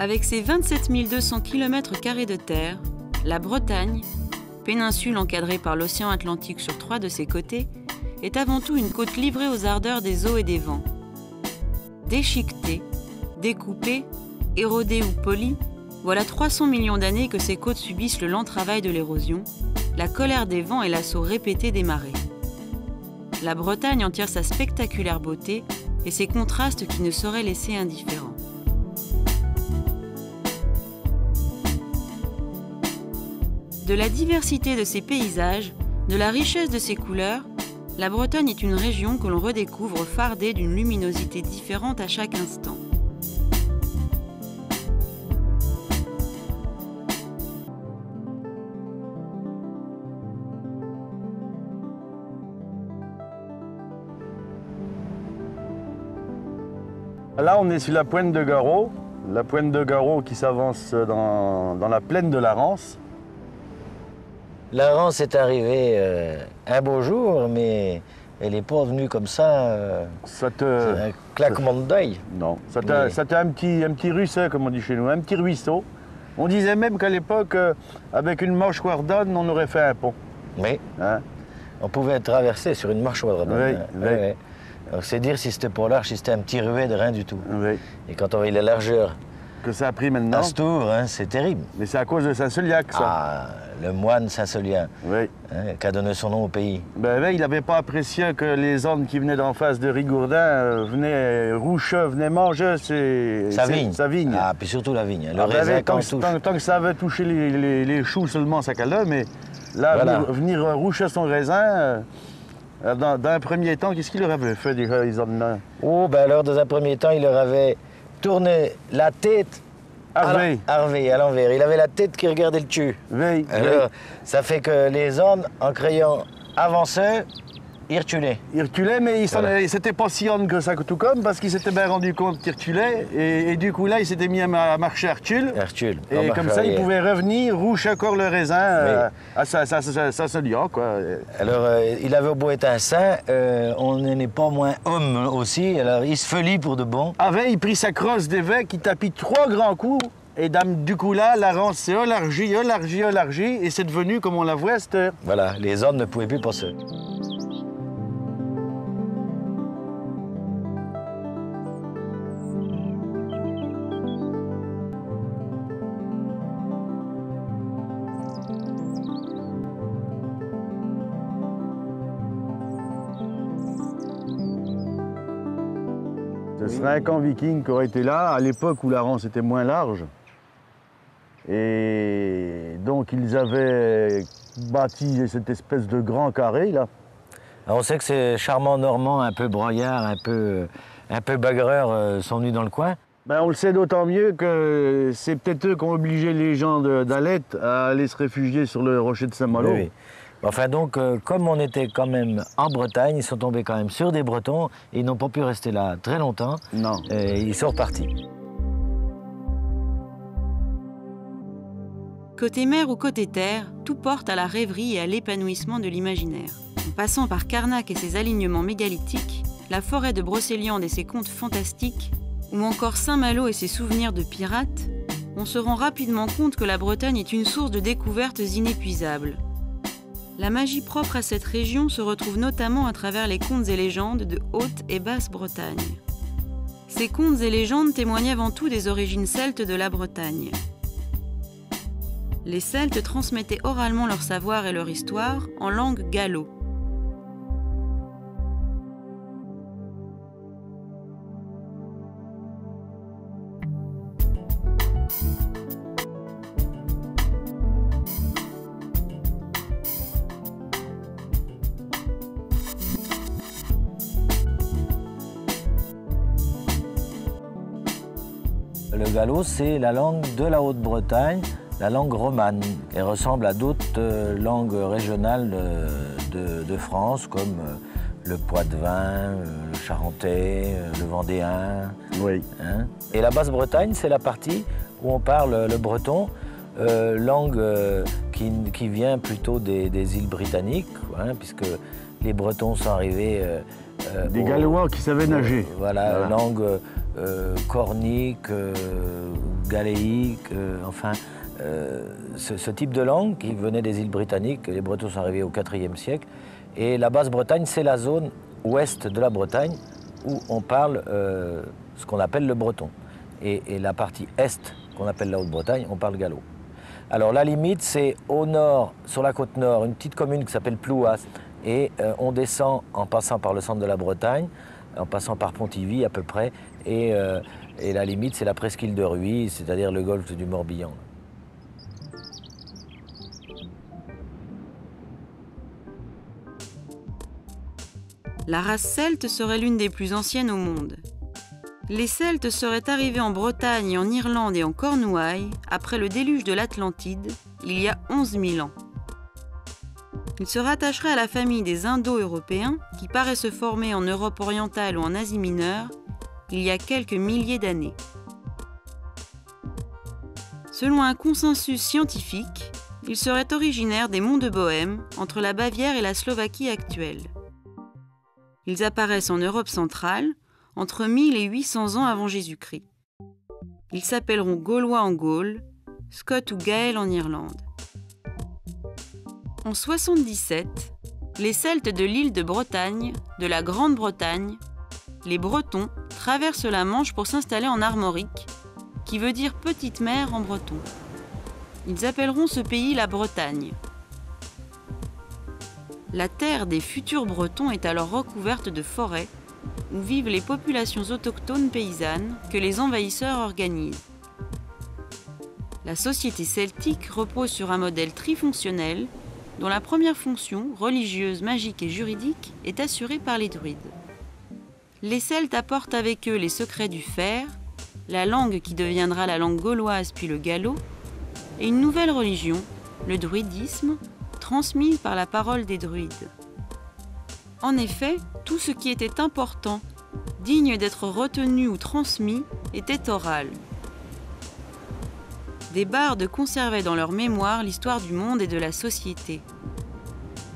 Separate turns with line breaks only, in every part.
Avec ses 27 200 km² de terre, la Bretagne, péninsule encadrée par l'océan Atlantique sur 3 de ses côtés, est avant tout une côte livrée aux ardeurs des eaux et des vents. Déchiquetée, découpée, érodée ou polie, voilà 300 millions d'années que ces côtes subissent le lent travail de l'érosion, la colère des vents et l'assaut répété des marées. La Bretagne en tire sa spectaculaire beauté et ses contrastes qui ne sauraient laisser indifférents. De la diversité de ses paysages, de la richesse de ses couleurs, la Bretagne est une région que l'on redécouvre fardée d'une luminosité différente à chaque instant.
Là, on est sur la pointe de Garreau. La pointe de Garreau qui s'avance dans la plaine de la Rance.
La Rance est arrivée un beau jour, mais elle n'est pas venue comme ça. C'est un claquement d'œil.
Non, c'était un petit ruisseau, comme on dit chez nous, un petit ruisseau. On disait même qu'à l'époque, avec une mâchoire d'âne, on aurait fait un pont.
Oui. Hein? On pouvait traverser sur une mâchoire d'âne. Oui, oui. Donc c'est dire si c'était pas large, si c'était un petit ruet de rien du tout.
Oui.
Et quand on voit la largeur
que ça a pris maintenant.
À ce tour, hein, c'est terrible.
Mais c'est à cause de Saint-Celiac, ça.
Ah, le moine Saint-Celien,
oui.
Hein, qui a donné son nom au pays.
Ben, il n'avait pas apprécié que les ânes qui venaient d'en face de Rigourdin venaient roucheux, venaient manger sa vigne.
Ah, puis surtout la vigne. Le raisin
tant que ça avait touché les choux seulement, ça calait, mais là, voilà. venir roucher son raisin... Dans un premier temps, qu'est-ce qu'il leur avait fait déjà, les ânes-là?
Oh, ben alors, dans un premier temps, il leur avait tourné la tête à l'envers. Il avait la tête qui regardait le cul.
Oui,
alors, ça fait que les ânes, en criant avancer, ils reculaient.
Ils reculaient, mais c'était pas si âne que ça, tout comme, parce qu'ils s'étaient bien rendu compte qu'ils reculaient. Et du coup, là, ils s'étaient mis à marcher à recul. Et comme ça, ils pouvaient revenir, roucher encore le raisin à Saint-Celiac, quoi.
Alors, il avait beau être un saint, on n'est pas moins homme aussi. Alors, il se felit pour de bon.
Il prit sa crosse d'évêque, il tapit 3 grands coups. Et du coup, là, la Rance s'est élargie, et c'est devenu, comme on la voit, c'était...
Voilà, les ânes ne pouvaient plus passer.
Ce serait un camp viking qui aurait été là, à l'époque où la Rance était moins large. Et donc, ils avaient bâti cette espèce de grand carré, là.
Alors, on sait que ces charmants Normands, un peu broyards, un peu bagarreurs, sont venus dans le coin.
Ben, on le sait d'autant mieux que c'est peut-être eux qui ont obligé les gens d'Alette à aller se réfugier sur le rocher de Saint-Malo.
Oui. Enfin donc, comme on était quand même en Bretagne, ils sont tombés quand même sur des Bretons et ils n'ont pas pu rester là très longtemps.
Non.
Et ils sont repartis.
Côté mer ou côté terre, tout porte à la rêverie et à l'épanouissement de l'imaginaire. En passant par Carnac et ses alignements mégalithiques, la forêt de Brocéliande et ses contes fantastiques, ou encore Saint-Malo et ses souvenirs de pirates, on se rend rapidement compte que la Bretagne est une source de découvertes inépuisables. La magie propre à cette région se retrouve notamment à travers les contes et légendes de Haute et Basse-Bretagne. Ces contes et légendes témoignent avant tout des origines celtes de la Bretagne. Les Celtes transmettaient oralement leur savoir et leur histoire en langue gallo.
Le gallo, c'est la langue de la Haute-Bretagne, la langue romane. Elle ressemble à d'autres langues régionales de France, comme le poitevin, le charentais, le vendéen.
Oui.
Hein? Et la Basse-Bretagne, c'est la partie où on parle le breton, langue qui vient plutôt des îles britanniques, hein, puisque les Bretons sont arrivés...
des Gallois qui savaient nager.
Voilà, langue cornique, galéique, enfin, ce type de langue qui venait des îles britanniques. Les Bretons sont arrivés au IVe siècle. Et la Basse-Bretagne, c'est la zone ouest de la Bretagne où on parle ce qu'on appelle le breton. Et la partie est, qu'on appelle la Haute-Bretagne, on parle gallo. Alors la limite, c'est au nord, sur la côte nord, une petite commune qui s'appelle Plouas. Et on descend en passant par le centre de la Bretagne, en passant par Pontivy à peu près. Et la limite, c'est la presqu'île de Rhuys, c'est-à-dire le golfe du Morbihan.
La race celte serait l'une des plus anciennes au monde. Les Celtes seraient arrivés en Bretagne, en Irlande et en Cornouailles après le déluge de l'Atlantide, il y a 11 000 ans. Ils se rattacheraient à la famille des Indo-Européens qui paraît se former en Europe orientale ou en Asie mineure il y a quelques milliers d'années. Selon un consensus scientifique, ils seraient originaires des monts de Bohême, entre la Bavière et la Slovaquie actuelle. Ils apparaissent en Europe centrale, entre 1000 et 800 ans avant Jésus-Christ. Ils s'appelleront Gaulois en Gaule, Scott ou Gaël en Irlande. En 77, les Celtes de l'île de Bretagne, de la Grande-Bretagne, les Bretons traversent la Manche pour s'installer en Armorique, qui veut dire petite mer en breton. Ils appelleront ce pays la Bretagne. La terre des futurs Bretons est alors recouverte de forêts, où vivent les populations autochtones paysannes que les envahisseurs organisent. La société celtique repose sur un modèle trifonctionnel dont la première fonction, religieuse, magique et juridique, est assurée par les druides. Les Celtes apportent avec eux les secrets du fer, la langue qui deviendra la langue gauloise puis le gallo, et une nouvelle religion, le druidisme, transmise par la parole des druides. En effet, tout ce qui était important, digne d'être retenu ou transmis, était oral. Des bardes conservaient dans leur mémoire l'histoire du monde et de la société.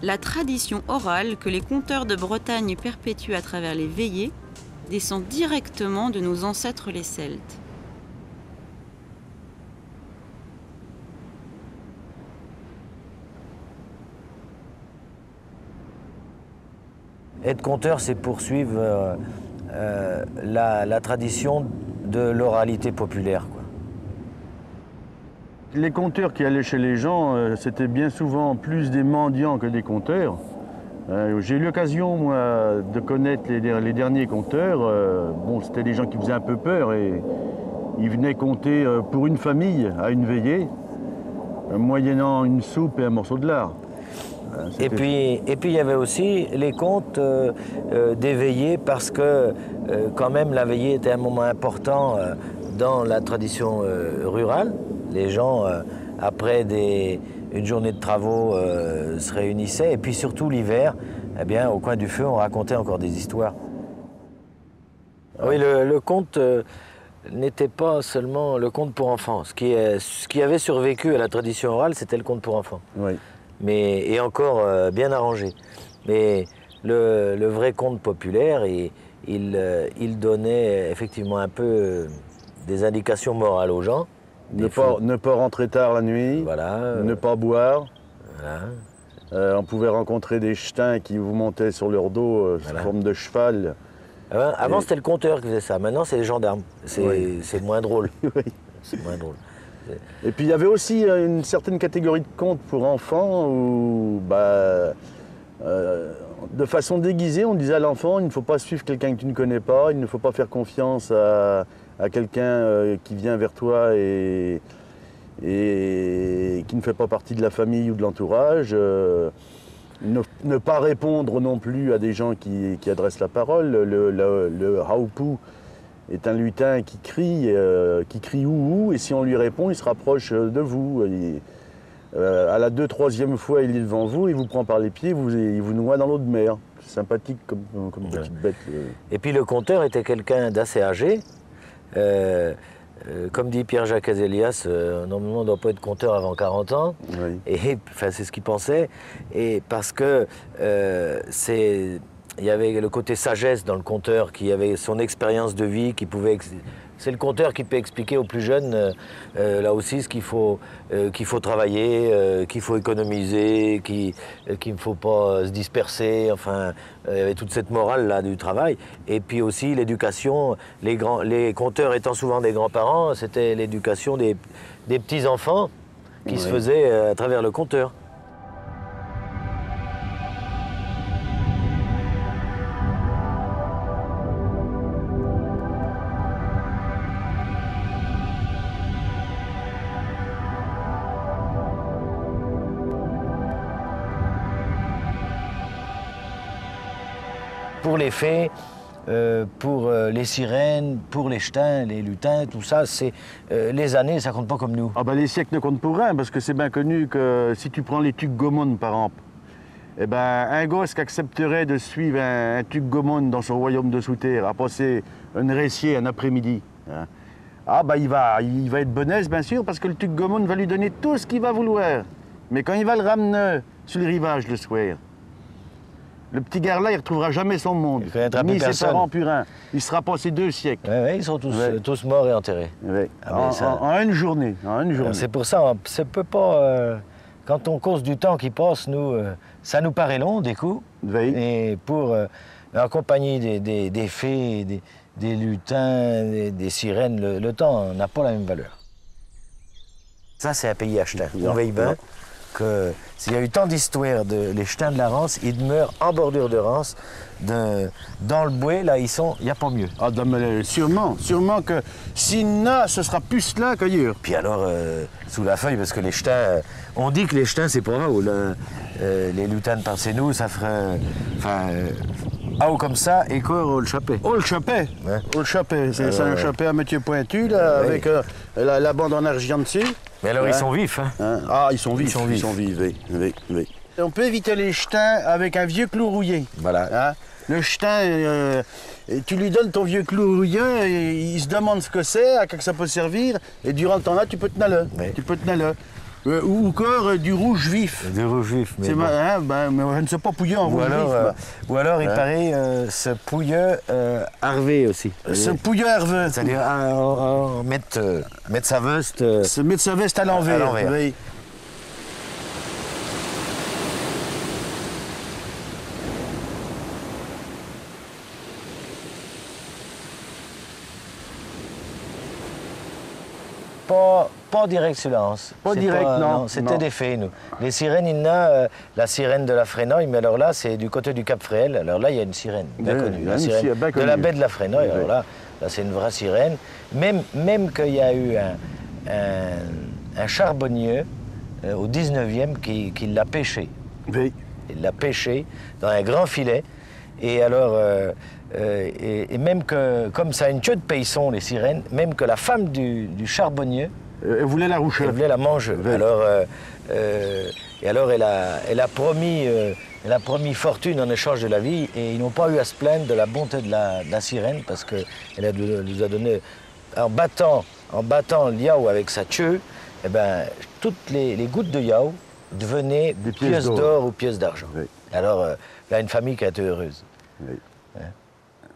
La tradition orale que les conteurs de Bretagne perpétuent à travers les veillées descend directement de nos ancêtres les Celtes.
Être conteur, c'est poursuivre la tradition de l'oralité populaire, quoi.
Les conteurs qui allaient chez les gens, c'était bien souvent plus des mendiants que des conteurs. J'ai eu l'occasion, moi, de connaître les derniers conteurs. Bon, c'était des gens qui faisaient un peu peur et ils venaient compter pour une famille à une veillée, moyennant une soupe et un morceau de lard.
Et puis il y avait aussi les contes des veillées parce que quand même la veillée était un moment important dans la tradition rurale. Les gens, après une journée de travaux, se réunissaient. Et puis surtout l'hiver, eh bien, au coin du feu, on racontait encore des histoires. Oui, le conte n'était pas seulement le conte pour enfants. Ce qui avait survécu à la tradition orale, c'était le conte pour enfants.
Oui.
Et encore bien arrangé. Mais le vrai conte populaire, il donnait effectivement un peu des indications morales aux gens.
Ne pas rentrer tard la nuit,
voilà,
ne pas boire.
Voilà.
On pouvait rencontrer des ch'tains qui vous montaient sur leur dos sous forme de cheval.
Avant, c'était le conteur qui faisait ça. Maintenant, c'est les gendarmes. C'est moins drôle.
Oui.
C'est moins drôle.
Et puis il y avait aussi une certaine catégorie de contes pour enfants où, de façon déguisée, on disait à l'enfant, il ne faut pas suivre quelqu'un que tu ne connais pas, il ne faut pas faire confiance à quelqu'un qui vient vers toi et qui ne fait pas partie de la famille ou de l'entourage. Ne pas répondre non plus à des gens qui adressent la parole. Le haupou est un lutin qui crie ouh, et si on lui répond, il se rapproche de vous. À la 2e, 3e fois, il est devant vous, il vous prend par les pieds, il vous noie dans l'eau de mer. C'est sympathique comme petite bête.
Et puis le conteur était quelqu'un d'assez âgé. Comme dit Pierre-Jacques Azélias, normalement on ne doit pas être conteur avant 40 ans. Oui. Et enfin, c'est ce qu'il pensait. Et parce que il y avait le côté sagesse dans le conteur, qui avait son expérience de vie, qui pouvait C'est le conteur qui peut expliquer aux plus jeunes, là aussi, ce qu'il faut travailler, qu'il faut économiser, qu'il ne faut pas se disperser, enfin, il y avait toute cette morale-là du travail. Et puis aussi l'éducation, les conteurs étant souvent des grands-parents, c'était l'éducation des petits-enfants qui se faisait à travers le conteur. Pour les fées, pour les sirènes, pour les ch'tains, les lutins, tout ça, c'est les années, ça compte pas comme nous.
Ah ben les siècles ne comptent pour rien, parce que c'est bien connu que si tu prends les Tuc-Gomon par exemple, eh ben, un gosse qui accepterait de suivre un Tuc-Gomon dans son royaume de sous-terre, à passer un récier un après-midi, hein, ah ben il va être bonesse bien sûr, parce que le Tuc-Gomon va lui donner tout ce qu'il va vouloir. Mais quand il va le ramener sur le rivage le soir, le petit gars-là, il ne retrouvera jamais son monde, ni ses parents purins. Il sera passé 2 siècles.
Ouais, ils sont tous morts et enterrés.
Ouais. En une journée.
C'est pour ça, ça peut pas... quand on cause du temps qui passe, nous, ça nous paraît long, des coups.
Oui.
Et pour accompagner des fées, des lutins, des sirènes, le temps n'a pas la même valeur. Ça, c'est un pays ch'tain. On veille bien que s'il y a eu tant d'histoires les ch'tains de la Rance, ils demeurent en bordure de Rance, dans le bouet, là, il n'y a pas mieux.
Ah, sûrement que s'il n'a, ce sera plus là qu'ailleurs.
Puis alors, sous la feuille, parce que les ch'tains, on dit que les ch'tains, c'est pas haut. Les lutins de par-chez-nous, ça ferait... haut comme ça, et quoi, au le chapet.
Au le chapet, ouais. Au le chapet, c'est un chapet à métier pointu, là, oui. Avec la bande en argent dessus.
Mais alors, ils sont vifs, hein.
Ah, ils sont vifs, oui. On peut éviter les ch'tains avec un vieux clou rouillé.
Voilà.
Hein? Le ch'tain, tu lui donnes ton vieux clou rouillé, et il se demande ce que c'est, à quoi ça peut servir, et durant le temps-là, tu peux tenir le. Oui. Tu peux tenir le. Ou encore du rouge vif.
Du rouge vif, mais bon.
Mais je ne sais pas pouiller en rouge vif.
Ou alors, il paraît, ce pouilleux Harvey aussi.
Ce pouilleux Harvey.
C'est-à-dire mettre sa veste...
mettre sa veste à l'envers. Oui.
Pas direct sur la Rance.
Pas direct, non.
C'était des fées, nous. Les sirènes, il y en a la sirène de la Frénoy, mais alors là, c'est du côté du Cap Fréhel. Alors là, il y a une sirène bien connue. La sirène de la baie de la Frénoy. Alors là c'est une vraie sirène. Même qu'il y a eu un charbonnier au 19e qui l'a pêché.
Oui.
Il l'a pêché dans un grand filet. Et alors, et même que, comme ça a une queue de paillisson, les sirènes, même que la femme du charbonnier...
Elle voulait la roucher.
Elle voulait la manger. Oui. Alors, elle a promis fortune en échange de la vie, et ils n'ont pas eu à se plaindre de la bonté de la sirène, parce qu'elle nous a donné, en battant le yaou avec sa queue, eh ben, toutes les gouttes de yaou devenaient des pièces d'or ou pièces d'argent. Oui. Alors, là, une famille qui a été heureuse.
Oui. Ouais.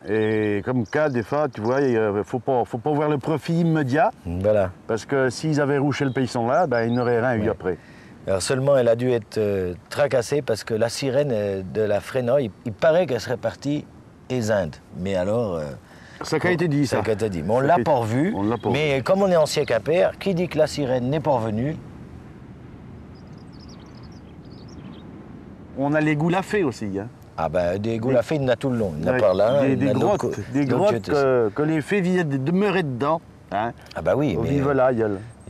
Et comme cas, des fois, tu vois, il ne faut pas voir le profit immédiat.
Voilà.
Parce que s'ils avaient rouché le paillisson là, ben, ils n'auraient rien eu après.
Alors seulement, elle a dû être tracassée parce que la sirène de la Frénoy, il paraît qu'elle serait partie aux Indes. Mais alors...
ça a été dit, ça.
Ça a été dit. Mais on ne l'a pas revu. Mais comme on est ancien Quimper, qui dit que la sirène n'est pas revenue?
On a les goulafés aussi, hein.
Ah ben, des goulafés, il y en a tout le long. Il y en a par là.
Des grottes que les fées demeuraient dedans. Hein.
Ah ben oui, mais
voilà,
il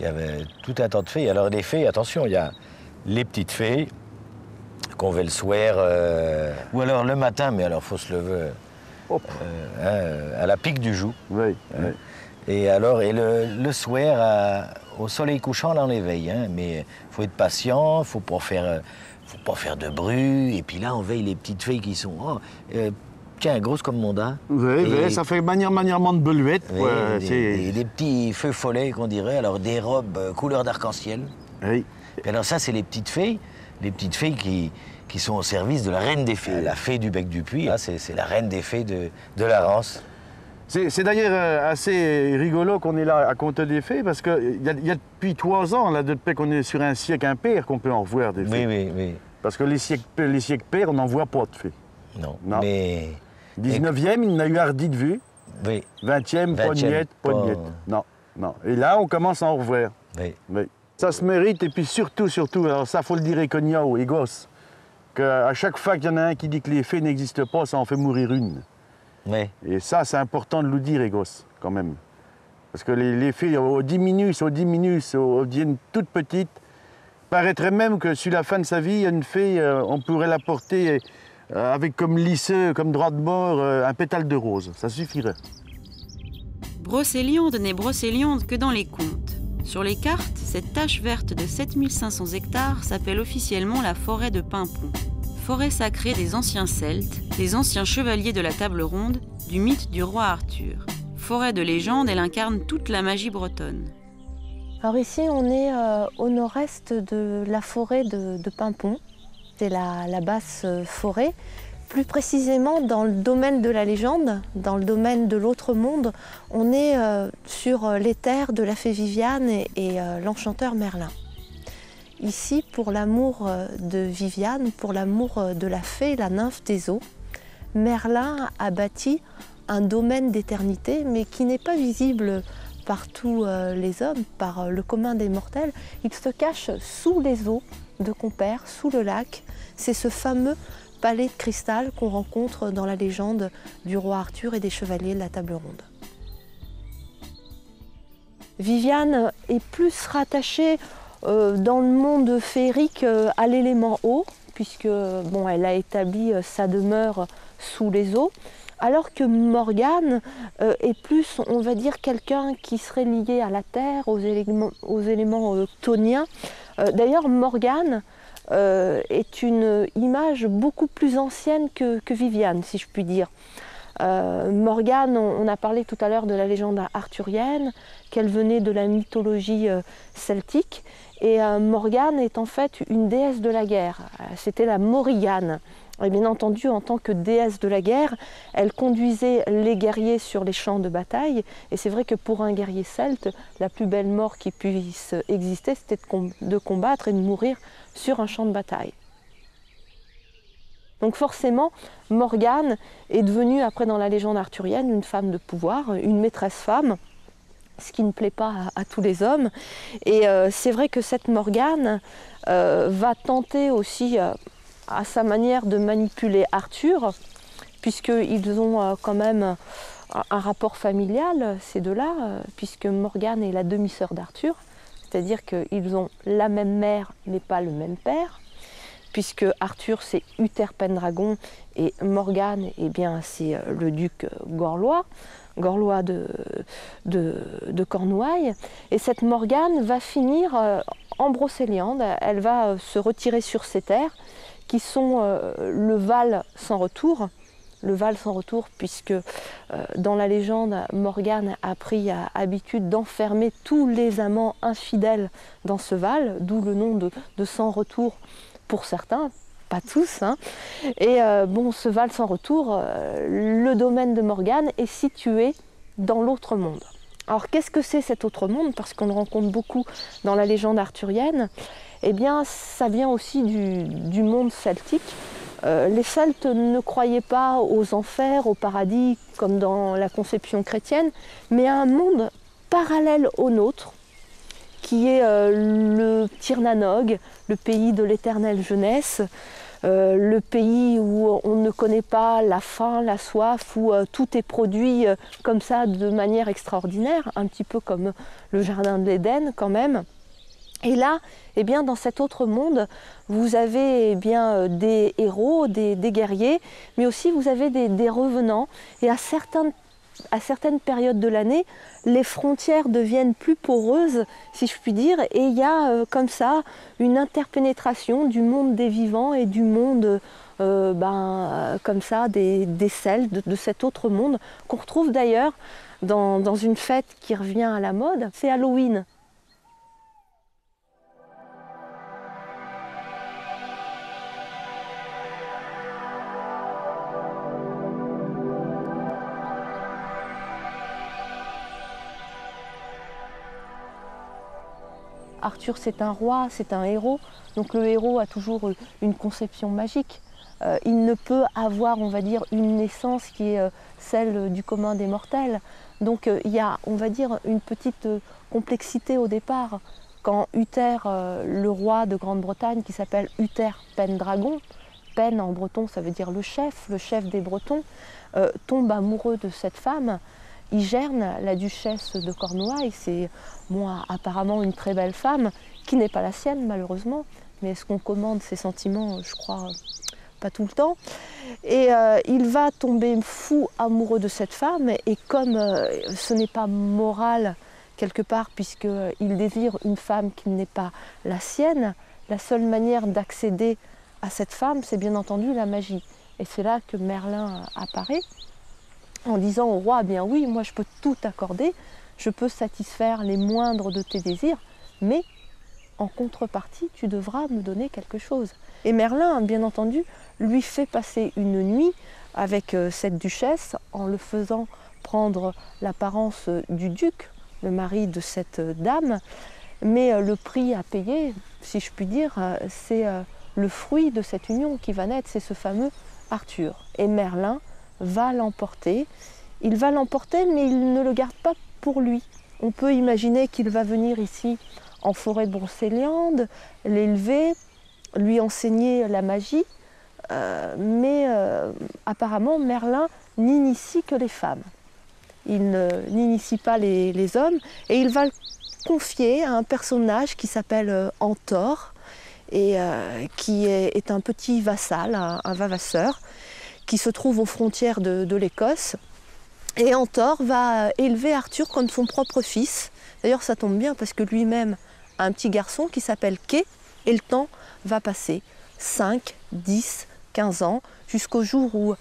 y avait tout un tas de fées. Alors des fées, attention, il y a les petites fées qu'on va le soir, ou alors le matin, mais alors il faut se lever à la pique du joug.
Oui, oui.
Et alors, le soir, au soleil couchant, là, on les veille. Hein, mais il faut être patient, il ne faut pas faire de bruit. Et puis là, on veille les petites fées qui sont... tiens, grosses comme mon dard.
Oui, ça fait manièrement de beluette.
Des petits feux follets, qu'on dirait. Alors, des robes couleur d'arc-en-ciel.
Oui.
Et alors ça, c'est les petites fées qui sont au service de la reine des fées. La fée du bec du puits, là, c'est la reine des fées de la Rance.
C'est d'ailleurs assez rigolo qu'on est là à conter des fées, parce qu'il y a depuis 3 ans, là, depuis qu'on est sur un siècle impair, qu'on peut en voir des fées.
Oui.
Parce que les siècles pairs, on n'en voit pas de fées.
Non.
19e, il n'a eu hardi de vue.
Oui.
20e, pas de miette. Non. Et là, on commence à en revoir. Oui. Ça se mérite, et puis surtout, alors ça, faut le dire, Cognac et gosses, qu'à chaque fois qu'il y en a un qui dit que les fées n'existent pas, ça en fait mourir une.
Oui.
Et ça, c'est important de le dire, les gosses, quand même. Parce que les fées, au diminuent, deviennent toutes petites. Paraîtrait même que sur la fin de sa vie, une fée, on pourrait la porter avec comme lisseux, comme droit de bord, un pétale de rose. Ça suffirait.
Brocéliande n'est brocéliande que dans les contes. Sur les cartes, cette tache verte de 7500 hectares s'appelle officiellement la forêt de Pimpon. Forêt sacrée des anciens Celtes, des anciens chevaliers de la table ronde, du mythe du roi Arthur. Forêt de légende, elle incarne toute la magie bretonne.
Alors ici, on est au nord-est de la forêt de Pimpon. C'est la basse forêt. Plus précisément, dans le domaine de la légende, dans le domaine de l'autre monde, on est sur les terres de la fée Viviane et l'enchanteur Merlin. Ici, pour l'amour de Viviane, pour l'amour de la fée, la nymphe des eaux, Merlin a bâti un domaine d'éternité, mais qui n'est pas visible par tous les hommes, par le commun des mortels. Il se cache sous les eaux de Compère, sous le lac. C'est ce fameux palais de cristal qu'on rencontre dans la légende du roi Arthur et des chevaliers de la table ronde. Viviane est plus rattachée dans le monde féerique à l'élément eau, puisque elle a établi sa demeure sous les eaux, alors que Morgane est plus, on va dire, quelqu'un qui serait lié à la terre, aux éléments chthoniens. D'ailleurs, Morgane est une image beaucoup plus ancienne que Viviane, si je puis dire. Morgane, on a parlé tout à l'heure de la légende arthurienne, qu'elle venait de la mythologie celtique. Et Morgane est en fait une déesse de la guerre. C'était la Morrigan. Et bien entendu, en tant que déesse de la guerre, elle conduisait les guerriers sur les champs de bataille. Et c'est vrai que pour un guerrier celte, la plus belle mort qui puisse exister, c'était de combattre et de mourir sur un champ de bataille. Donc forcément, Morgane est devenue, après dans la légende arthurienne, une femme de pouvoir, une maîtresse femme, ce qui ne plaît pas à tous les hommes. Et c'est vrai que cette Morgane va tenter aussi, à sa manière, de manipuler Arthur, puisqu'ils ont quand même un rapport familial, ces deux-là, puisque Morgane est la demi-sœur d'Arthur, c'est-à-dire qu'ils ont la même mère, mais pas le même père, puisque Arthur c'est Uther Pendragon et Morgane, c'est le duc Gorlois de Cornouailles. Et cette Morgane va finir en Brocéliande. Elle va se retirer sur ses terres, qui sont le Val sans retour. Le Val sans retour, puisque dans la légende, Morgane a pris habitude d'enfermer tous les amants infidèles dans ce Val, d'où le nom de sans retour pour certains, pas tous. Et ce Val sans retour, le domaine de Morgane est situé dans l'autre monde. Alors qu'est-ce que c'est cet autre monde? Parce qu'on le rencontre beaucoup dans la légende arthurienne. Eh bien, ça vient aussi du monde celtique. Les Celtes ne croyaient pas aux enfers, au paradis, comme dans la conception chrétienne, mais à un monde parallèle au nôtre, qui est le Tirnanog, le pays de l'éternelle jeunesse, le pays où on ne connaît pas la faim, la soif, où tout est produit comme ça de manière extraordinaire, un petit peu comme le jardin de l'Éden quand même. Et là, dans cet autre monde, vous avez des héros, des guerriers, mais aussi vous avez des revenants. Et à certaines périodes de l'année, les frontières deviennent plus poreuses, si je puis dire, et il y a comme ça une interpénétration du monde des vivants et du monde comme ça des Celtes, de cet autre monde, qu'on retrouve d'ailleurs dans une fête qui revient à la mode, c'est Halloween. Arthur, c'est un roi, c'est un héros. Donc le héros a toujours une conception magique. Il ne peut avoir, on va dire, une naissance qui est celle du commun des mortels. Donc il y a, on va dire, une petite complexité au départ. Quand Uther, le roi de Grande-Bretagne, qui s'appelle Uther Pendragon, Pen en breton ça veut dire le chef des Bretons, tombe amoureux de cette femme, Igerne, la duchesse de Cornouailles, c'est apparemment une très belle femme, qui n'est pas la sienne malheureusement, mais est-ce qu'on commande ses sentiments? Je crois pas tout le temps. Et il va tomber fou amoureux de cette femme, et comme ce n'est pas moral quelque part, puisqu'il désire une femme qui n'est pas la sienne, la seule manière d'accéder à cette femme, c'est bien entendu la magie. Et c'est là que Merlin apparaît, en disant au roi, bien oui, moi je peux tout accorder, je peux satisfaire les moindres de tes désirs, mais en contrepartie, tu devras me donner quelque chose. Et Merlin, bien entendu, lui fait passer une nuit avec cette duchesse, en le faisant prendre l'apparence du duc, le mari de cette dame, mais le prix à payer, si je puis dire, c'est le fruit de cette union qui va naître, c'est ce fameux Arthur. Et Merlin va l'emporter. Il va l'emporter, mais il ne le garde pas pour lui. On peut imaginer qu'il va venir ici en forêt de Brocéliande, l'élever, lui enseigner la magie, mais apparemment Merlin n'initie que les femmes. Il n'initie pas les hommes, et il va le confier à un personnage qui s'appelle Antor, et qui est un petit vassal, un vavasseur, qui se trouve aux frontières de l'Écosse. Et Antor va élever Arthur comme son propre fils. D'ailleurs ça tombe bien parce que lui-même a un petit garçon qui s'appelle Kay, et le temps va passer 5, 10, 15 ans, jusqu'au jour où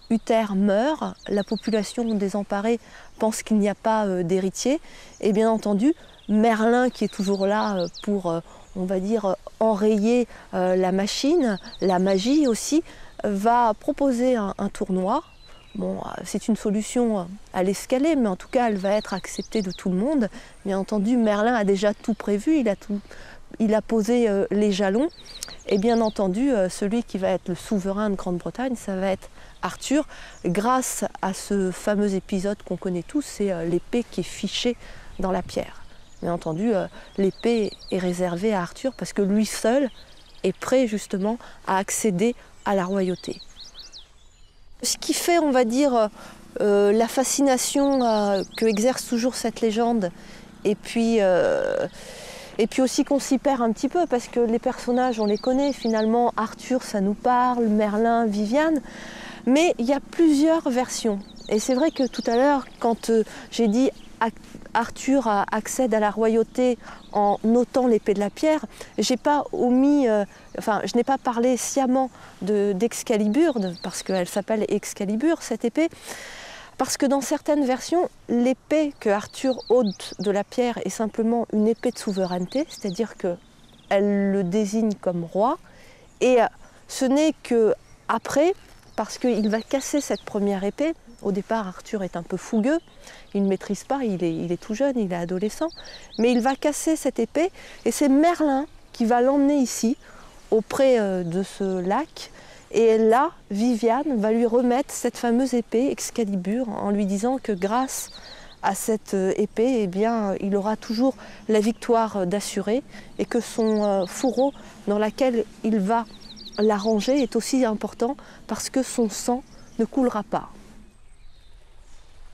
Uther meurt, la population désemparée pense qu'il n'y a pas d'héritier, et bien entendu Merlin, qui est toujours là pour, on va dire, enrayer la machine, la magie aussi, va proposer un tournoi. Bon, c'est une solution à l'escalier, mais en tout cas elle va être acceptée de tout le monde. Bien entendu, Merlin a déjà tout prévu, il a posé les jalons, et bien entendu celui qui va être le souverain de Grande-Bretagne, ça va être Arthur, grâce à ce fameux épisode qu'on connaît tous, c'est l'épée qui est fichée dans la pierre. Bien entendu, l'épée est réservée à Arthur parce que lui seul est prêt justement à accéder à la royauté. Ce qui fait, on va dire, la fascination que exerce toujours cette légende, et puis aussi qu'on s'y perd un petit peu parce que les personnages, on les connaît finalement. Arthur, ça nous parle, Merlin, Viviane, mais il y a plusieurs versions. Et c'est vrai que tout à l'heure, quand j'ai dit Arthur accède à la royauté en ôtant l'épée de la pierre, j'ai pas omis, je n'ai pas parlé sciemment d'Excalibur, parce qu'elle s'appelle Excalibur, cette épée, parce que dans certaines versions, l'épée que Arthur ôte de la pierre est simplement une épée de souveraineté, c'est-à-dire qu'elle le désigne comme roi, et ce n'est qu'après, parce qu'il va casser cette première épée. Au départ, Arthur est un peu fougueux, il ne maîtrise pas, il est tout jeune, il est adolescent, mais il va casser cette épée, et c'est Merlin qui va l'emmener ici, auprès de ce lac, et là, Viviane va lui remettre cette fameuse épée Excalibur, en lui disant que grâce à cette épée, eh bien, il aura toujours la victoire d'assurer, et que son fourreau dans lequel il va la ranger est aussi important parce que son sang ne coulera pas.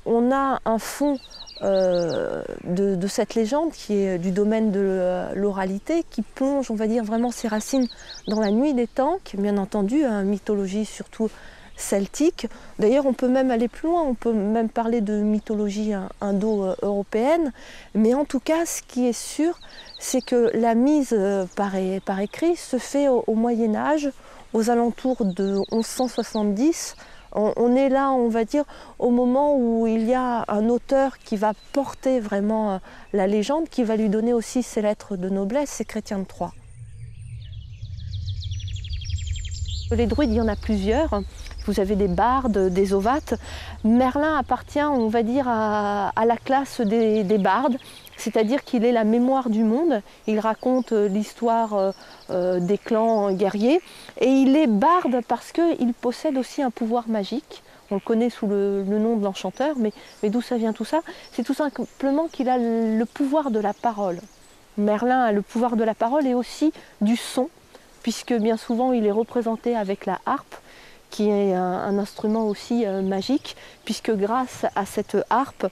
On a un fond de cette légende qui est du domaine de l'oralité, qui plonge, on va dire, vraiment ses racines dans la nuit des temps, qui est bien entendu une mythologie surtout celtique. D'ailleurs, on peut même aller plus loin, on peut même parler de mythologie indo-européenne, mais en tout cas, ce qui est sûr, c'est que la mise par écrit se fait au Moyen-Âge, aux alentours de 1170. On est là, on va dire, au moment où il y a un auteur qui va porter vraiment la légende, qui va lui donner aussi ses lettres de noblesse, c'est Chrétien de Troyes. Les druides, il y en a plusieurs. Vous avez des bardes, des ovates. Merlin appartient, on va dire, à la classe des bardes. c'est-à-dire qu'il est la mémoire du monde. Il raconte l'histoire des clans guerriers et il est barde parce qu'il possède aussi un pouvoir magique. On le connaît sous le nom de l'enchanteur, mais d'où ça vient tout ça? C'est tout simplement qu'il a le pouvoir de la parole. Merlin a le pouvoir de la parole et aussi du son, puisque bien souvent il est représenté avec la harpe, qui est un instrument aussi magique, puisque grâce à cette harpe,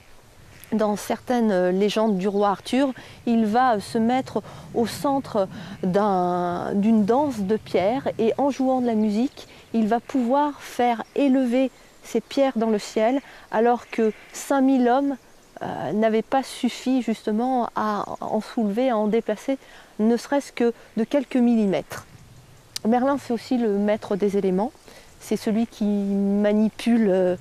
dans certaines légendes du roi Arthur, il va se mettre au centre d'une danse de pierre et en jouant de la musique, il va pouvoir faire élever ces pierres dans le ciel alors que 5000 hommes n'avaient pas suffi justement à en soulever, à en déplacer, ne serait-ce que de quelques millimètres. Merlin, c'est aussi le maître des éléments. C'est celui qui manipule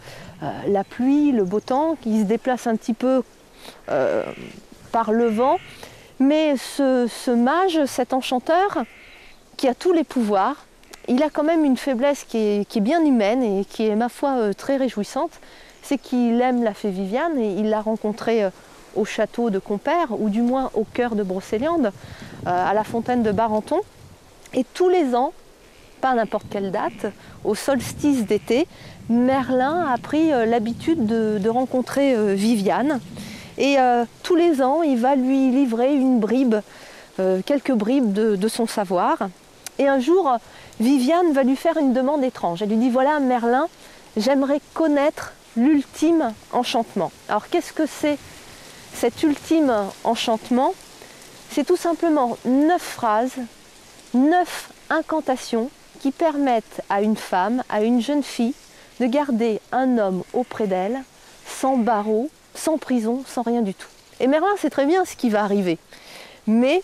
la pluie, le beau temps, qui se déplace un petit peu par le vent. Mais ce mage, cet enchanteur, qui a tous les pouvoirs, il a quand même une faiblesse qui est bien humaine et qui est, ma foi, très réjouissante. C'est qu'il aime la fée Viviane et il l'a rencontrée au château de Compère, ou du moins au cœur de Brocéliande, à la fontaine de Barenton. Et tous les ans, pas à n'importe quelle date, au solstice d'été, Merlin a pris l'habitude de rencontrer Viviane. Et tous les ans, il va lui livrer une bribe, quelques bribes de son savoir. Et un jour, Viviane va lui faire une demande étrange. Elle lui dit, voilà Merlin, j'aimerais connaître l'ultime enchantement. Alors qu'est-ce que c'est cet ultime enchantement? C'est tout simplement 9 phrases, 9 incantations qui permettent à une femme, à une jeune fille, de garder un homme auprès d'elle, sans barreau, sans prison, sans rien du tout. Et Merlin sait très bien ce qui va arriver. Mais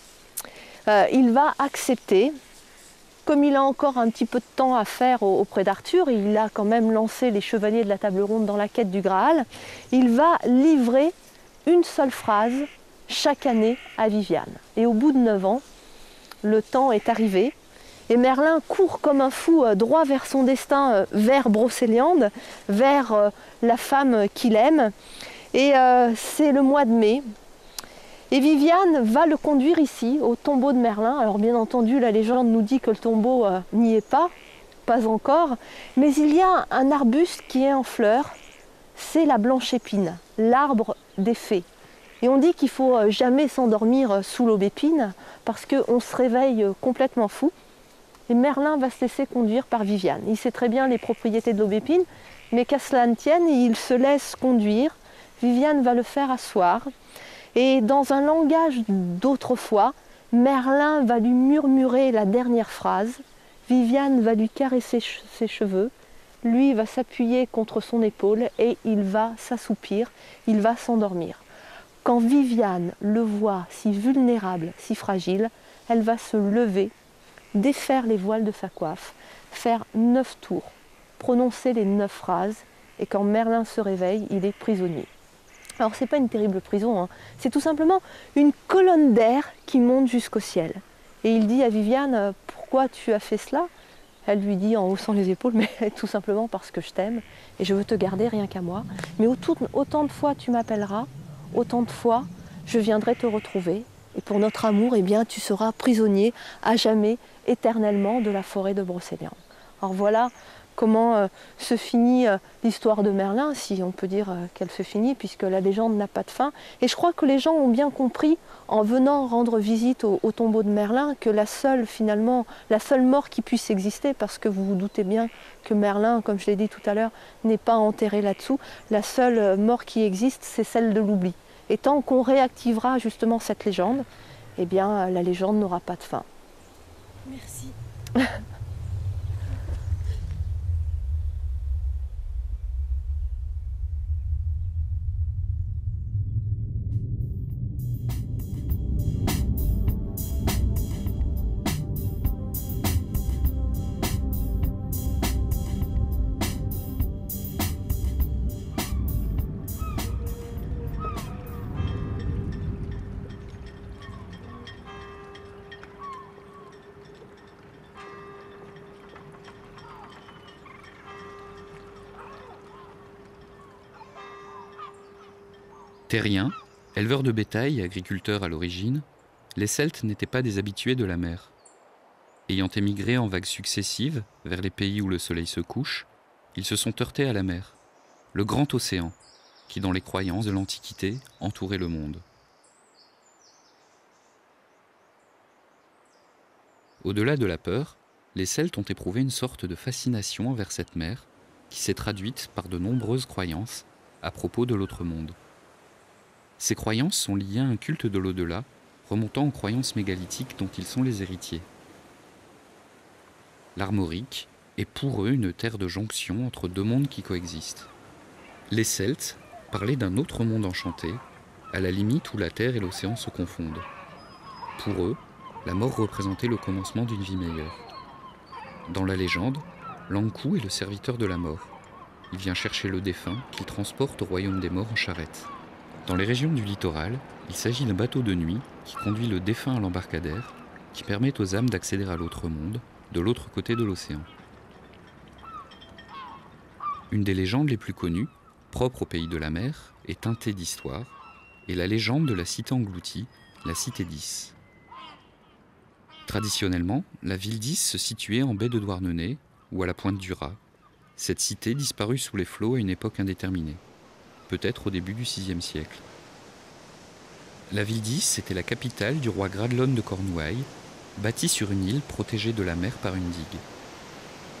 il va accepter, comme il a encore un petit peu de temps à faire auprès d'Arthur, il a quand même lancé les chevaliers de la table ronde dans la quête du Graal, il va livrer une seule phrase chaque année à Viviane. Et au bout de 9 ans, le temps est arrivé, et Merlin court comme un fou droit vers son destin, vers Brocéliande, vers la femme qu'il aime. Et c'est le mois de mai. Et Viviane va le conduire ici, au tombeau de Merlin. Alors bien entendu, la légende nous dit que le tombeau n'y est pas encore. Mais il y a un arbuste qui est en fleurs, c'est la blanche épine, l'arbre des fées. Et on dit qu'il ne faut jamais s'endormir sous l'aubépine parce qu'on se réveille complètement fou. Et Merlin va se laisser conduire par Viviane. Il sait très bien les propriétés de l'aubépine, mais qu'à cela ne tienne, il se laisse conduire. Viviane va le faire asseoir. Et dans un langage d'autrefois, Merlin va lui murmurer la dernière phrase. Viviane va lui caresser ses cheveux. Lui va s'appuyer contre son épaule et il va s'assoupir, il va s'endormir. Quand Viviane le voit si vulnérable, si fragile, elle va se lever, défaire les voiles de sa coiffe, faire 9 tours, prononcer les 9 phrases, et quand Merlin se réveille, il est prisonnier. Alors c'est pas une terrible prison, hein. C'est tout simplement une colonne d'air qui monte jusqu'au ciel. Et il dit à Viviane, pourquoi tu as fait cela? Elle lui dit en haussant les épaules, mais tout simplement parce que je t'aime et je veux te garder rien qu'à moi. Mais autant de fois tu m'appelleras, autant de fois je viendrai te retrouver. Et pour notre amour, eh bien, tu seras prisonnier à jamais, éternellement, de la forêt de Brocéliande. Alors voilà comment se finit l'histoire de Merlin, si on peut dire qu'elle se finit, puisque la légende n'a pas de fin. Et je crois que les gens ont bien compris, en venant rendre visite au tombeau de Merlin, que la seule mort qui puisse exister, parce que vous vous doutez bien que Merlin, comme je l'ai dit tout à l'heure, n'est pas enterré là-dessous, la seule mort qui existe, c'est celle de l'oubli. Et tant qu'on réactivera justement cette légende, eh bien la légende n'aura pas de fin.
Merci.
Terrien, Éleveurs de bétail et agriculteurs à l'origine, les Celtes n'étaient pas des habitués de la mer. Ayant émigré en vagues successives vers les pays où le soleil se couche, ils se sont heurtés à la mer, le grand océan, qui dans les croyances de l'Antiquité entourait le monde. Au-delà de la peur, les Celtes ont éprouvé une sorte de fascination envers cette mer qui s'est traduite par de nombreuses croyances à propos de l'autre monde. Ces croyances sont liées à un culte de l'au-delà remontant aux croyances mégalithiques dont ils sont les héritiers. L'Armorique est pour eux une terre de jonction entre deux mondes qui coexistent. Les Celtes parlaient d'un autre monde enchanté, à la limite où la terre et l'océan se confondent. Pour eux, la mort représentait le commencement d'une vie meilleure. Dans la légende, l'Ankou est le serviteur de la mort. Il vient chercher le défunt qu'il transporte au royaume des morts en charrette. Dans les régions du littoral, il s'agit d'un bateau de nuit qui conduit le défunt à l'embarcadère, qui permet aux âmes d'accéder à l'autre monde, de l'autre côté de l'océan. Une des légendes les plus connues, propre au pays de la mer, est teintée d'histoire, et la légende de la cité engloutie, la cité d'Is. Traditionnellement, la ville d'Is se situait en baie de Douarnenez ou à la pointe du Raz. Cette cité disparut sous les flots à une époque indéterminée, peut-être au début du VIe siècle. La ville d'Is était la capitale du roi Gradlon de Cornouailles, bâtie sur une île protégée de la mer par une digue.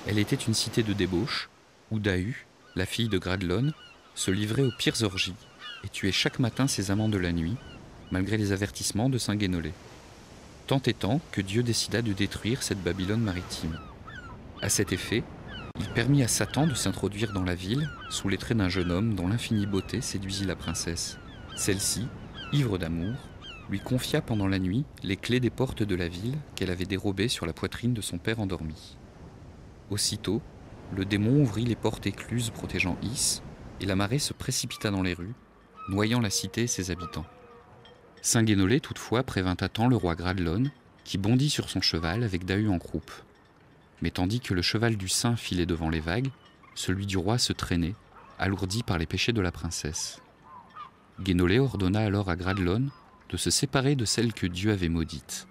Elle était une cité de débauche, où Dahu, la fille de Gradlon, se livrait aux pires orgies et tuait chaque matin ses amants de la nuit, malgré les avertissements de saint Guénolé. Tant et tant que Dieu décida de détruire cette Babylone maritime. À cet effet, il permit à Satan de s'introduire dans la ville sous les traits d'un jeune homme dont l'infinie beauté séduisit la princesse. Celle-ci, ivre d'amour, lui confia pendant la nuit les clés des portes de la ville qu'elle avait dérobées sur la poitrine de son père endormi. Aussitôt, le démon ouvrit les portes écluses protégeant Is, et la marée se précipita dans les rues, noyant la cité et ses habitants. Saint Guénolé toutefois prévint à temps le roi Gradlon, qui bondit sur son cheval avec Dahu en croupe. Mais tandis que le cheval du saint filait devant les vagues, celui du roi se traînait, alourdi par les péchés de la princesse. Guénolé ordonna alors à Gradlon de se séparer de celle que Dieu avait maudite.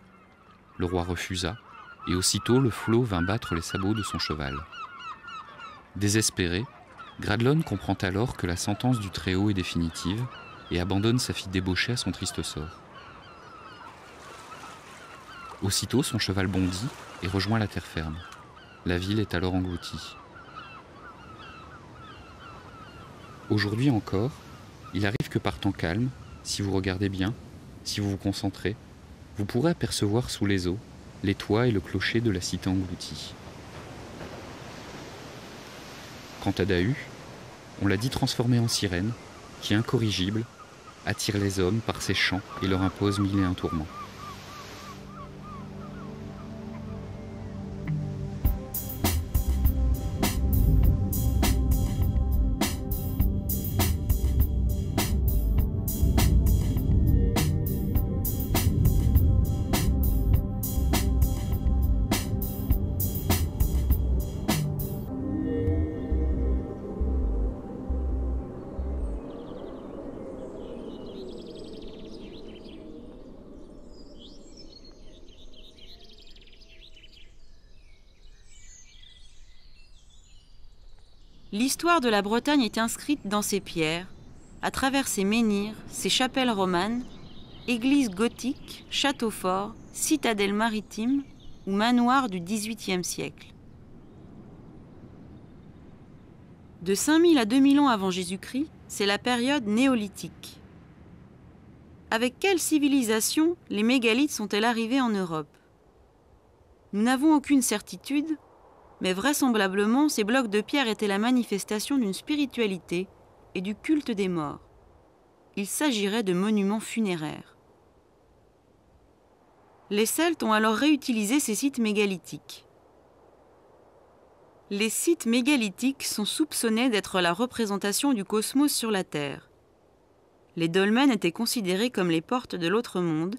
Le roi refusa, et aussitôt le flot vint battre les sabots de son cheval. Désespéré, Gradlon comprend alors que la sentence du Très-Haut est définitive et abandonne sa fille débauchée à son triste sort. Aussitôt, son cheval bondit et rejoint la terre ferme. La ville est alors engloutie. Aujourd'hui encore, il arrive que par temps calme, si vous regardez bien, si vous vous concentrez, vous pourrez apercevoir sous les eaux les toits et le clocher de la cité engloutie. Quant à Dahu, on l'a dit transformé en sirène, qui, incorrigible, attire les hommes par ses chants et leur impose mille et un tourments.
L'histoire de la Bretagne est inscrite dans ses pierres, à travers ses menhirs, ses chapelles romanes, églises gothiques, châteaux forts, citadelles maritimes ou manoirs du XVIIIe siècle. De 5000 à 2000 ans avant Jésus-Christ, c'est la période néolithique. Avec quelle civilisation les mégalithes sont-elles arrivées en Europe? Nous n'avons aucune certitude, mais vraisemblablement, ces blocs de pierre étaient la manifestation d'une spiritualité et du culte des morts. Il s'agirait de monuments funéraires. Les Celtes ont alors réutilisé ces sites mégalithiques. Les sites mégalithiques sont soupçonnés d'être la représentation du cosmos sur la Terre. Les dolmens étaient considérés comme les portes de l'autre monde,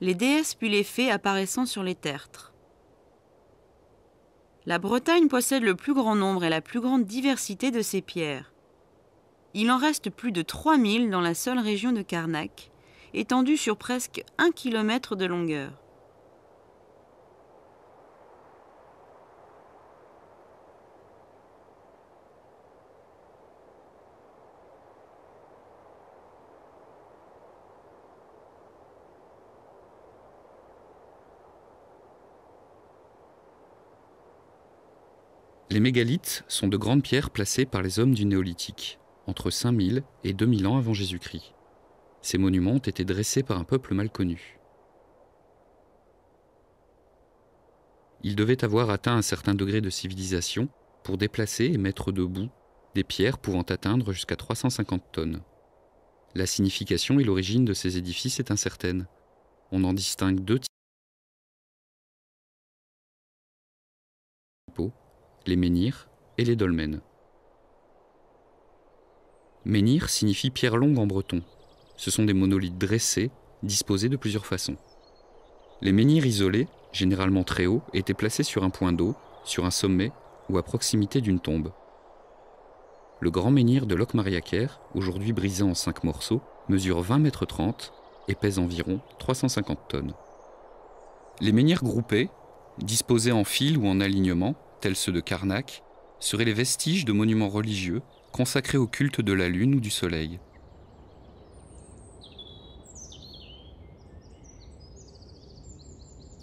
les déesses puis les fées apparaissant sur les tertres. La Bretagne possède le plus grand nombre et la plus grande diversité de ces pierres. Il en reste plus de 3000 dans la seule région de Karnak, étendue sur presque 1 km de longueur.
Les mégalithes sont de grandes pierres placées par les hommes du Néolithique, entre 5000 et 2000 ans avant Jésus-Christ. Ces monuments ont été dressés par un peuple mal connu. Ils devaient avoir atteint un certain degré de civilisation pour déplacer et mettre debout des pierres pouvant atteindre jusqu'à 350 tonnes. La signification et l'origine de ces édifices est incertaine. On en distingue deux types. Les menhirs et les dolmens. Menhir signifie pierre longue en breton. Ce sont des monolithes dressés, disposés de plusieurs façons. Les menhirs isolés, généralement très hauts, étaient placés sur un point d'eau, sur un sommet ou à proximité d'une tombe. Le grand menhir de Locmariaquer, aujourd'hui brisé en 5 morceaux, mesure 20,30 mètres et pèse environ 350 tonnes. Les menhirs groupés, disposés en file ou en alignement, tels ceux de Karnak, seraient les vestiges de monuments religieux consacrés au culte de la lune ou du soleil.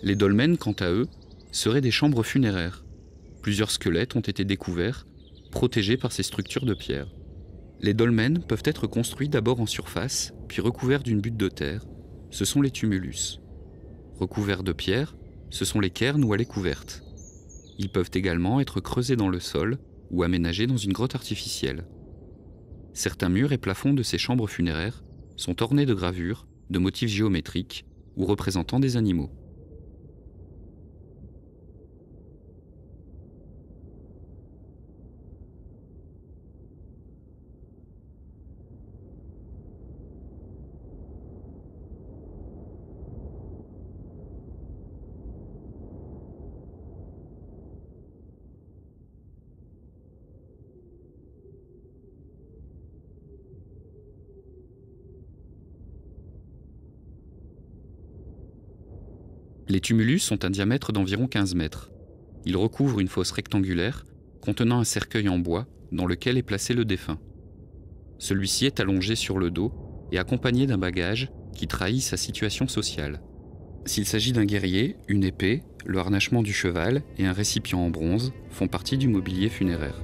Les dolmens, quant à eux, seraient des chambres funéraires. Plusieurs squelettes ont été découverts, protégés par ces structures de pierre. Les dolmens peuvent être construits d'abord en surface, puis recouverts d'une butte de terre. Ce sont les tumulus. Recouverts de pierre, ce sont les cairns ou allées couvertes. Ils peuvent également être creusés dans le sol ou aménagés dans une grotte artificielle. Certains murs et plafonds de ces chambres funéraires sont ornés de gravures, de motifs géométriques ou représentant des animaux. Les tumulus ont un diamètre d'environ 15 mètres. Ils recouvrent une fosse rectangulaire contenant un cercueil en bois dans lequel est placé le défunt. Celui-ci est allongé sur le dos et accompagné d'un bagage qui trahit sa situation sociale. S'il s'agit d'un guerrier, une épée, le harnachement du cheval et un récipient en bronze font partie du mobilier funéraire.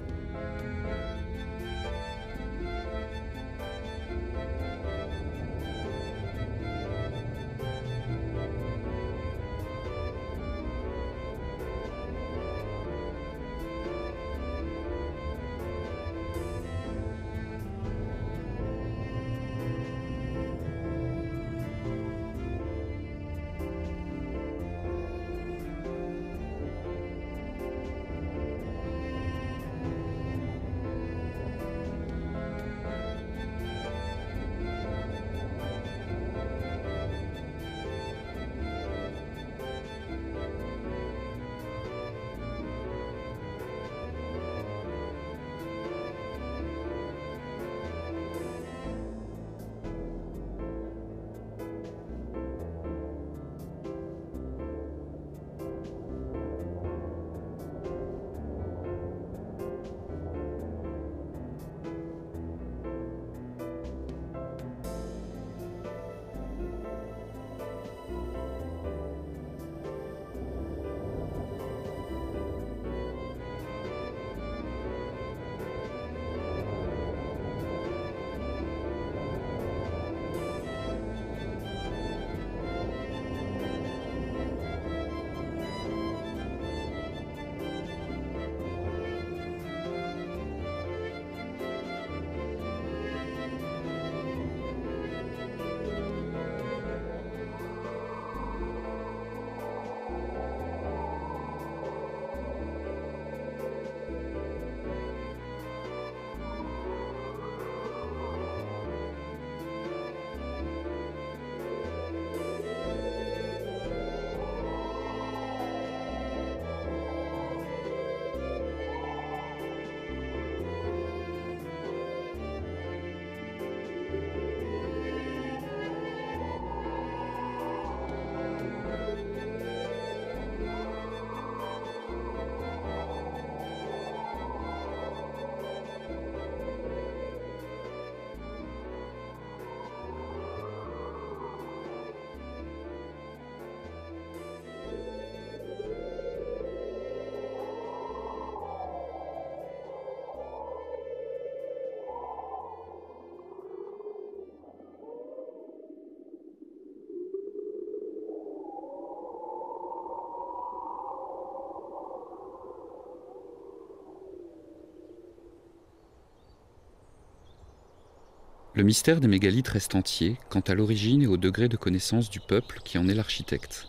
Le mystère des mégalithes reste entier quant à l'origine et au degré de connaissance du peuple qui en est l'architecte.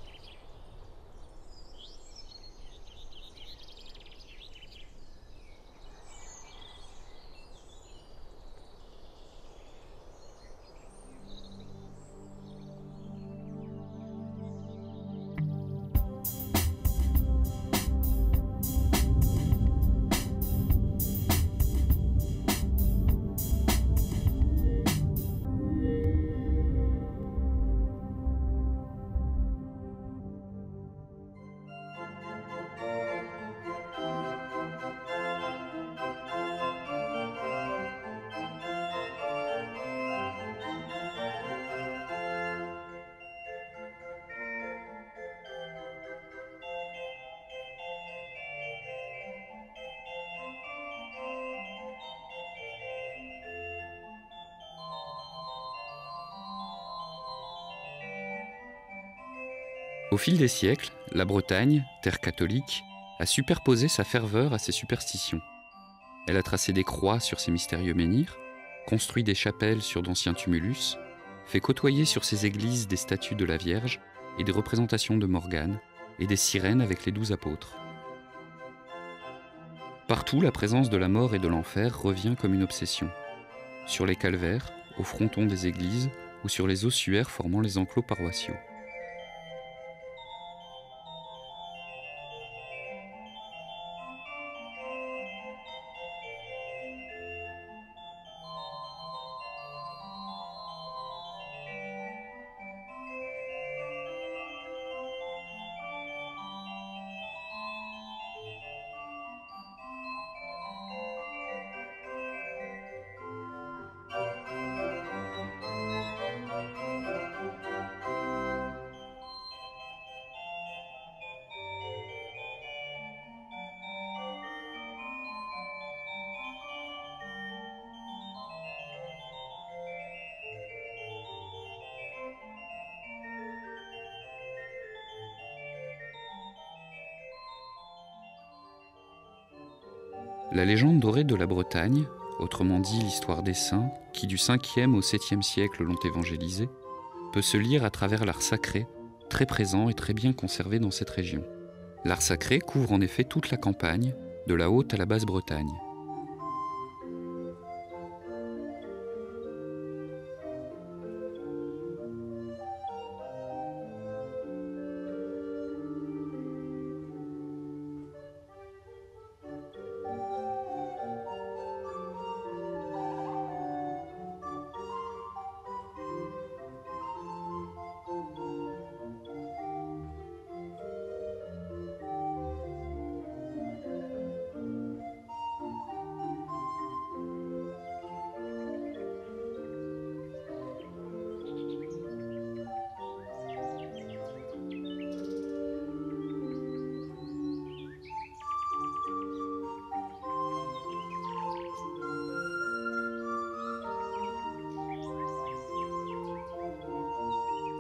Au fil des siècles, la Bretagne, terre catholique, a superposé sa ferveur à ses superstitions. Elle a tracé des croix sur ses mystérieux menhirs, construit des chapelles sur d'anciens tumulus, fait côtoyer sur ses églises des statues de la Vierge et des représentations de Morgane et des sirènes avec les 12 apôtres. Partout, la présence de la mort et de l'enfer revient comme une obsession. Sur les calvaires, au fronton des églises ou sur les ossuaires formant les enclos paroissiaux. La légende dorée de la Bretagne, autrement dit l'histoire des saints, qui du 5e au 7e siècle l'ont évangélisée, peut se lire à travers l'art sacré, très présent et très bien conservé dans cette région. L'art sacré couvre en effet toute la campagne, de la Haute à la Basse Bretagne.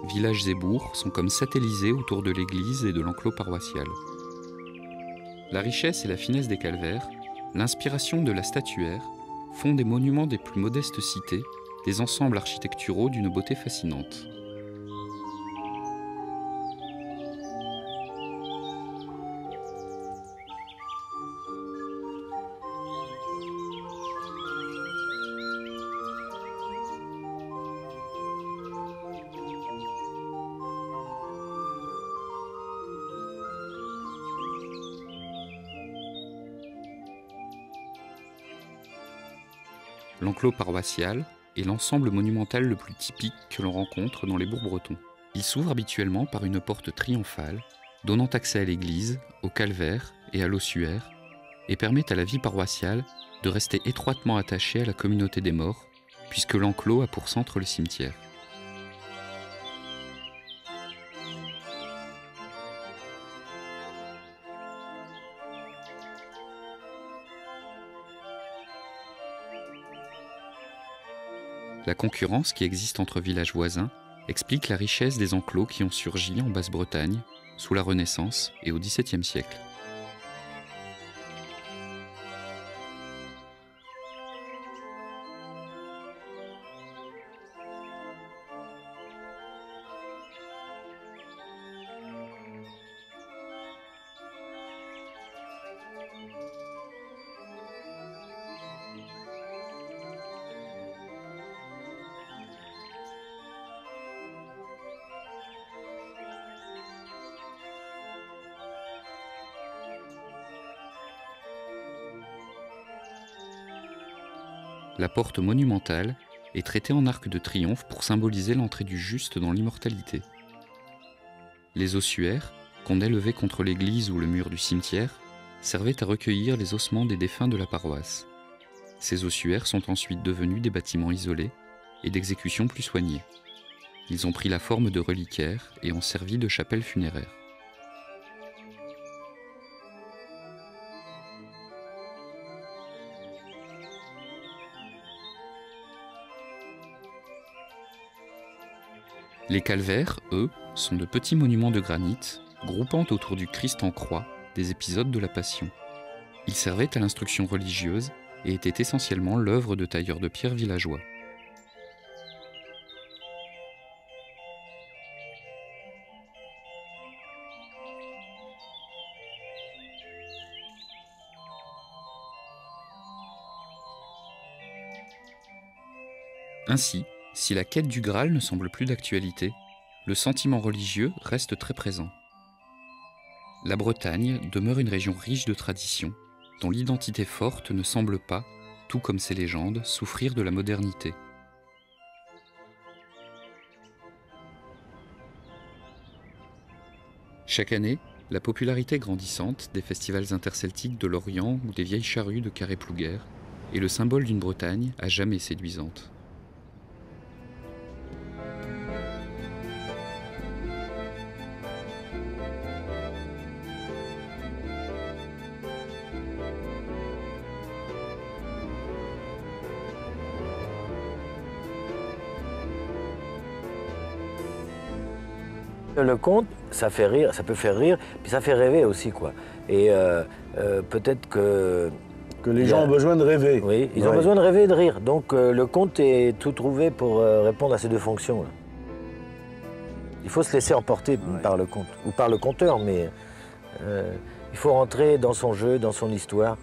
Villages et bourgs sont comme satellisés autour de l'église et de l'enclos paroissial. La richesse et la finesse des calvaires, l'inspiration de la statuaire, font des monuments des plus modestes cités, des ensembles architecturaux d'une beauté fascinante. L'enclos paroissial est l'ensemble monumental le plus typique que l'on rencontre dans les bourgs bretons. Il s'ouvre habituellement par une porte triomphale, donnant accès à l'église, au calvaire et à l'ossuaire, et permet à la vie paroissiale de rester étroitement attachée à la communauté des morts, puisque l'enclos a pour centre le cimetière. La concurrence qui existe entre villages voisins explique la richesse des enclos qui ont surgi en Basse-Bretagne sous la Renaissance et au XVIIe siècle. la porte monumentale est traitée en arc de triomphe pour symboliser l'entrée du juste dans l'immortalité. Les ossuaires, qu'on élevait contre l'église ou le mur du cimetière, servaient à recueillir les ossements des défunts de la paroisse. Ces ossuaires sont ensuite devenus des bâtiments isolés et d'exécutions plus soignées. Ils ont pris la forme de reliquaires et ont servi de chapelle funéraire. Les calvaires, eux, sont de petits monuments de granit, groupant autour du Christ en croix des épisodes de la Passion. Ils servaient à l'instruction religieuse et étaient essentiellement l'œuvre de tailleurs de pierre villageois. Ainsi, si la quête du Graal ne semble plus d'actualité, le sentiment religieux reste très présent. La Bretagne demeure une région riche de traditions, dont l'identité forte ne semble pas, tout comme ses légendes, souffrir de la modernité. Chaque année, la popularité grandissante des festivals interceltiques de l'Orient ou des vieilles charrues de Carré-Plouguer est le symbole d'une Bretagne à jamais séduisante.
Le conte, ça fait rire, ça peut faire rire, puis ça fait rêver aussi, quoi. Et peut-être que
les gens ont besoin de rêver.
Oui, ils ont besoin de rêver et de rire. Donc le conte est tout trouvé pour répondre à ces deux fonctions. Là. Il faut se laisser emporter par le conte, ou par le conteur, mais il faut rentrer dans son jeu, dans son histoire.